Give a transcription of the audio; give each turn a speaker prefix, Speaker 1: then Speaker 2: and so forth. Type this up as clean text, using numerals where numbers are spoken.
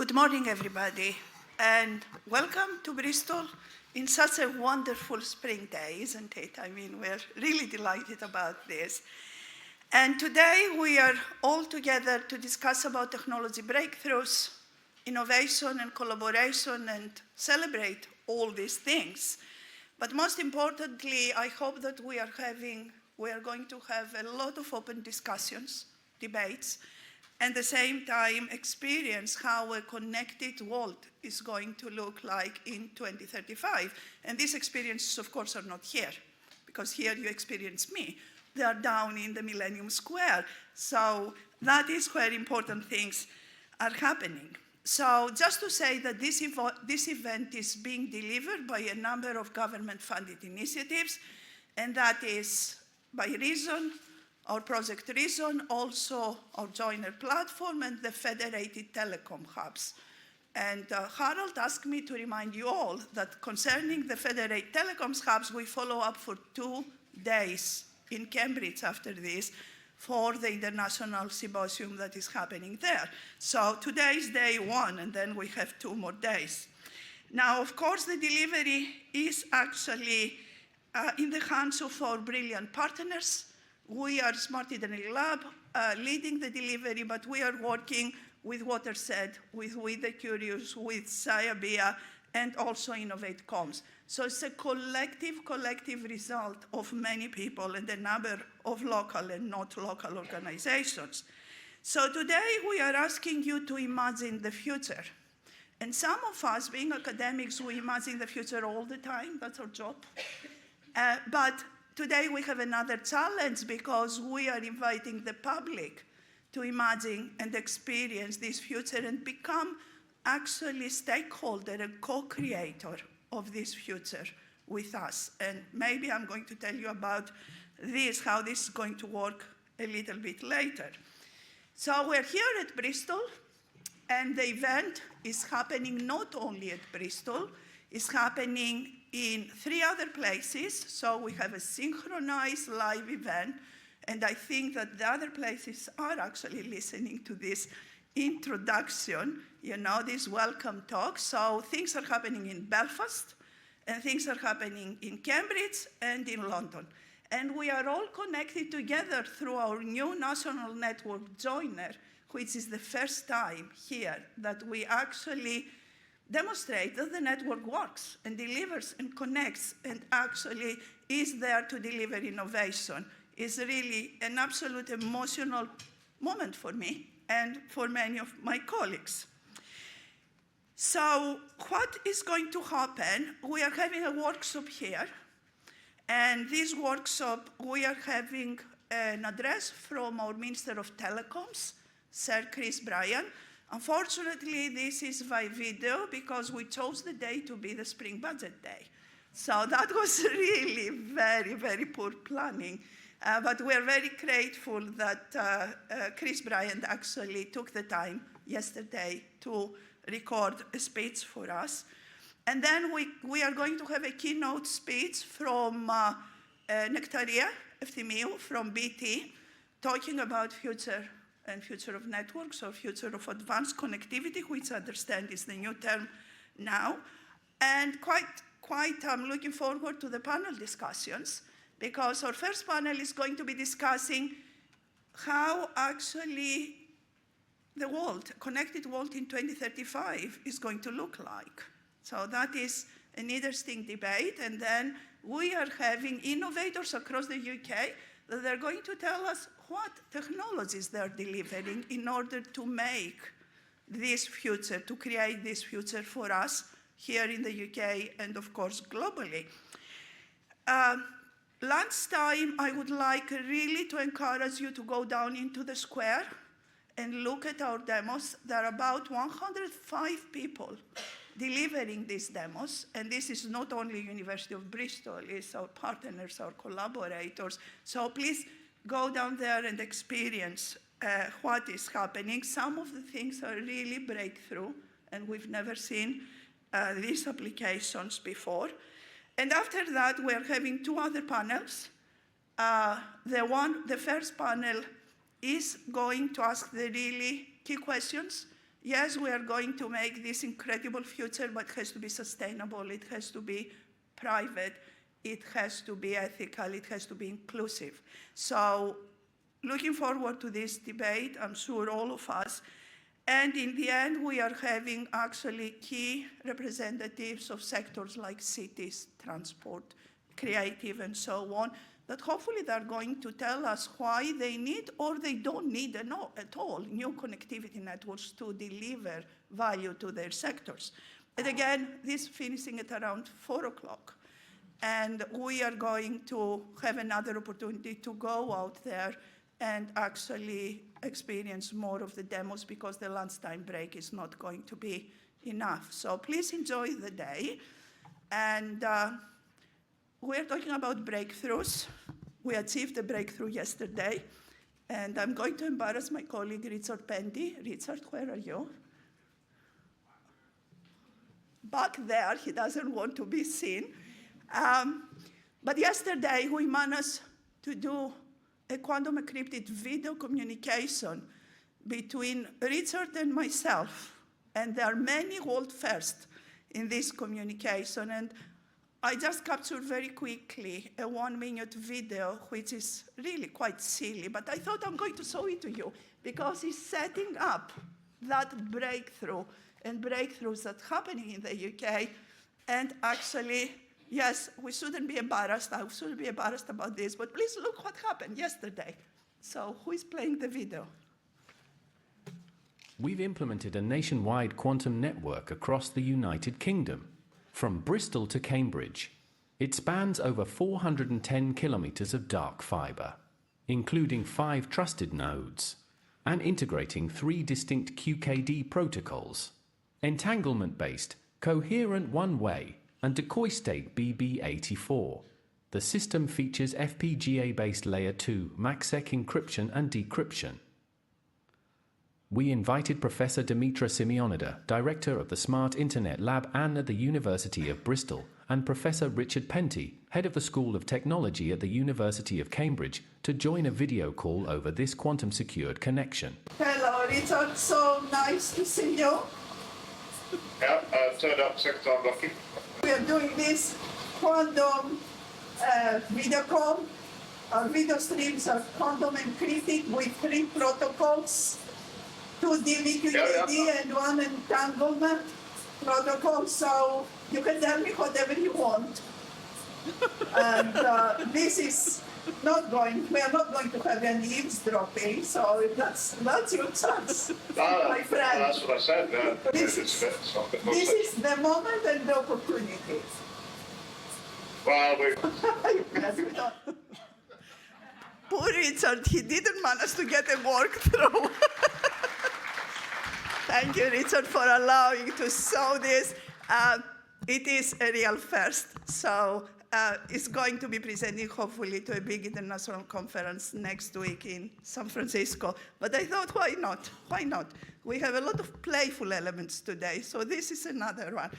Speaker 1: Good morning, everybody, and welcome to Bristol in such a wonderful spring day, isn't it? I mean, we're really delighted about this. And today we are all together to discuss about technology breakthroughs, innovation and collaboration, and celebrate all these things. But most importantly, I hope that we are going to have a lot of open discussions, debates, and at the same time experience how a connected world is going to look like in 2035. And these experiences, of course, are not here, because here you experience me. They are down in the Millennium Square. So that is where important things are happening. So just to say that this event is being delivered by a number of government-funded initiatives, and that is by Reason, our Project Reason, also our Joiner platform, and the Federated Telecom Hubs. And Harold asked me to remind you all that concerning the Federated Telecoms Hubs, we follow up for 2 days in Cambridge after this for the international symposium that is happening there. So today is day 1, and then we have 2 more days. Now, of course, the delivery is actually in the hands of our brilliant partners. We are Smart Identity Lab leading the delivery, but we are working with Watershed, with We the Curious, with Sayabia, and also Innovate Comms. So it's a collective result of many people and a number of local and not local organizations. So today we are asking you to imagine the future. And some of us, being academics, we imagine the future all the time. That's our job. But today we have another challenge because we are inviting the public to imagine and experience this future and become actually stakeholder and co-creator of this future with us. And maybe I'm going to tell you about this, how this is going to work a little bit later. So we're here at Bristol, and the event is happening not only at Bristol, it's happening in 3 other places. So we have a synchronized live event, and I think that the other places are actually listening to this introduction, this welcome talk. So things are happening in Belfast, and things are happening in Cambridge and in London. And we are all connected together through our new national network, Joiner, which is the first time here that we actually demonstrate that the network works and delivers and connects and actually is there to deliver innovation. It's really an absolute emotional moment for me and for many of my colleagues. So what is going to happen? We are having a workshop here. And this workshop, we are having an address from our Minister of Telecoms, Sir Chris Bryan. Unfortunately, this is by video because we chose the day to be the Spring Budget Day. So that was really very, very poor planning. But we're very grateful that Chris Bryan actually took the time yesterday to record a speech for us. And then we are going to have a keynote speech from Nectaria Efthymiou from BT, talking about future of networks, or future of advanced connectivity, which I understand is the new term now. And I'm looking forward to the panel discussions, because our first panel is going to be discussing how actually the world, connected world in 2035 is going to look like. So that is an interesting debate. And then we are having innovators across the UK that are going to tell us what technologies they're delivering in order to make this future, to create this future for us here in the UK and, of course, globally. Lunchtime, I would like really to encourage you to go down into the square and look at our demos. There are about 105 people delivering these demos, and this is not only University of Bristol, it's our partners, our collaborators. So please go down there and experience what is happening. Some of the things are really breakthrough, and we've never seen these applications before. And after that, we're having 2 other panels. The first panel is going to ask the really key questions yes, we are going to make this incredible future, but it has to be sustainable, it has to be private, it has to be ethical, it has to be inclusive. So looking forward to this debate, I'm sure all of us. And in the end, we are having actually key representatives of sectors like cities, transport, creative, and so on, that hopefully they're going to tell us why they need or they don't need at all new connectivity networks to deliver value to their sectors. And again, this finishing at around 4 o'clock. And we are going to have another opportunity to go out there and actually experience more of the demos because the lunchtime break is not going to be enough. So please enjoy the day. And we're talking about breakthroughs. We achieved a breakthrough yesterday. And I'm going to embarrass my colleague, Richard Penty. Richard, where are you? Back there, he doesn't want to be seen. But yesterday, we managed to do a quantum encrypted video communication between Richard and myself. And there are many world firsts in this communication. And I just captured very quickly a 1-minute video, which is really quite silly, but I thought I'm going to show it to you because it's setting up that breakthrough and breakthroughs that are happening in the UK. And actually, yes, we shouldn't be embarrassed. I shouldn't be embarrassed about this, but please look what happened yesterday. So who is playing the video?
Speaker 2: We've implemented a nationwide quantum network across the United Kingdom, from Bristol to Cambridge. It spans over 410 kilometers of dark fiber, including 5 trusted nodes, and integrating 3 distinct QKD protocols: entanglement-based, coherent one-way, and decoy state BB84. The system features FPGA-based Layer 2 MACsec encryption and decryption. We invited Professor Dimitra Simeonida, Director of the Smart Internet Lab at the University of Bristol, and Professor Richard Penty, Head of the School of Technology at the University of Cambridge, to join a video call over this quantum-secured connection.
Speaker 1: Hello, Richard. So nice to see you.
Speaker 3: Yeah, turned up second time lucky.
Speaker 1: We are doing this quantum video call. Our video streams are quantum encrypted with 3 protocols, 2 DVQKD and 1 entanglement protocol. So you can tell me whatever you want. And this is not going, we are not going to have any eavesdropping, so that's your chance, my friend.
Speaker 3: That's what I said.
Speaker 1: This is the moment and the opportunity.
Speaker 3: Well,
Speaker 1: Yes, we don't. Poor Richard, he didn't manage to get a walkthrough. Thank you, Richard, for allowing to show this. It is a real first, so it's going to be presenting hopefully to a big international conference next week in San Francisco. But I thought, why not? Why not? We have a lot of playful elements today, so this is another one.